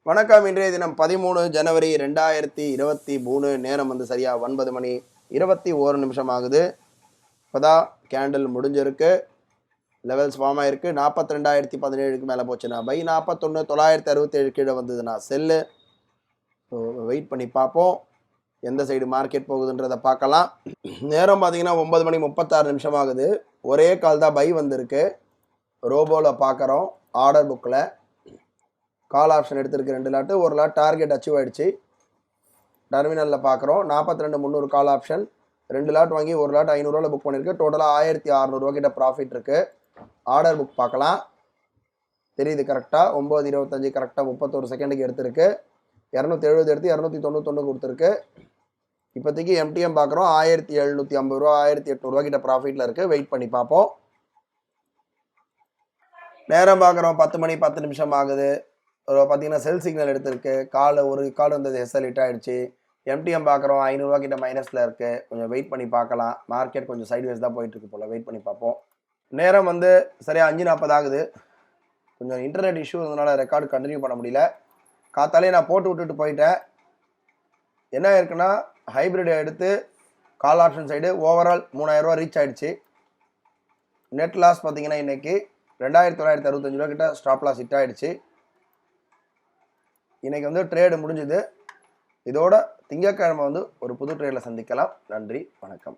வணக்கம். இன்றைய தினம் 13 ஜனவரி 2023. நேரம் வந்து சரியா 9 மணி 21 நிமிஷம் ஆகுது. இப்போதான் கேண்டில் முடிஞ்சிருக்கு. லெவல்ஸ் ஃபார்ம் ஆயிருக்கு. 42,017க்கு மேலே போச்சுன்னா பை, 41,967 கீழே வந்ததுன்னா செல்லு. ஸோ வெயிட் பண்ணி பார்ப்போம் எந்த சைடு மார்க்கெட் போகுதுன்றதை பார்க்கலாம். நேரம் பார்த்தீங்கன்னா 9 மணி 36 நிமிஷம் ஆகுது. ஒரே கால் தான் பை வந்திருக்கு. ரோபோவில் பார்க்குறோம். ஆர்டர் புக்கில் கால் ஆப்ஷன் எடுத்திருக்கு 2 லாட்டு. ஒரு லாட் டார்கெட் அச்சீவ் ஆகிடுச்சு. டெர்மினலில் பார்க்குறோம் 42,300 கால் ஆப்ஷன். 2 லாட் வாங்கி ஒரு லாட் 500 புக் பண்ணியிருக்கு. டோட்டலாக 1,600 கிட்ட ப்ராஃபிட் இருக்குது. ஆர்டர் புக் பார்க்கலாம். தெரியுது கரெக்டாக 9:25 கரெக்டாக 31 செகண்டுக்கு எடுத்திருக்கு. 270 எடுத்து 291 கொடுத்துருக்கு. இப்போதைக்கு எம்டிஎம் பார்க்குறோம் 1,750 ரூபா 1,800 கிட்ட ப்ராஃபிட்டில் இருக்குது. வெயிட் பண்ணி பார்ப்போம். நேரம் பார்க்குறோம் 10 மணி 10 நிமிஷம் ஆகுது. பார்த்தீங்கன்னா செல் சிக்னல் எடுத்திருக்கு. ஒரு கால் வந்தது எஸ்எல் ஹிட் ஆகிடுச்சு. எம்டிஎம் பார்க்குறோம் 500 கிட்ட மைனஸில் இருக்குது. கொஞ்சம் வெயிட் பண்ணி பார்க்கலாம். மார்க்கெட் கொஞ்சம் சைட்வேஸ் தான் போயிட்டுருக்கு போல். வெயிட் பண்ணி பார்ப்போம். நேரம் வந்து சரியாக 5:40 ஆகுது. கொஞ்சம் இன்டர்நெட் இஷ்யூ இருந்ததுனால ரெக்கார்டு கண்டினியூ பண்ண முடியல. காத்தாலே நான் போட்டு விட்டுட்டு போயிட்டேன். என்ன இருக்குன்னா ஹைப்ரிட் எடுத்து கால் ஆப்ஷன் சைடு ஓவரால் 3,000 ரூபா ரீச் ஆகிடுச்சு. நெட் லாஸ் பார்த்தீங்கன்னா இன்றைக்கி 2,965 ரூபா கிட்ட ஸ்டாப் லாஸ் ஹிட் ஆகிடுச்சு. இன்றைக்கி வந்து ட்ரேடு முடிஞ்சுது. இதோட திங்கட்கிழமை வந்து ஒரு புது ட்ரேடில் சந்திக்கலாம். நன்றி, வணக்கம்.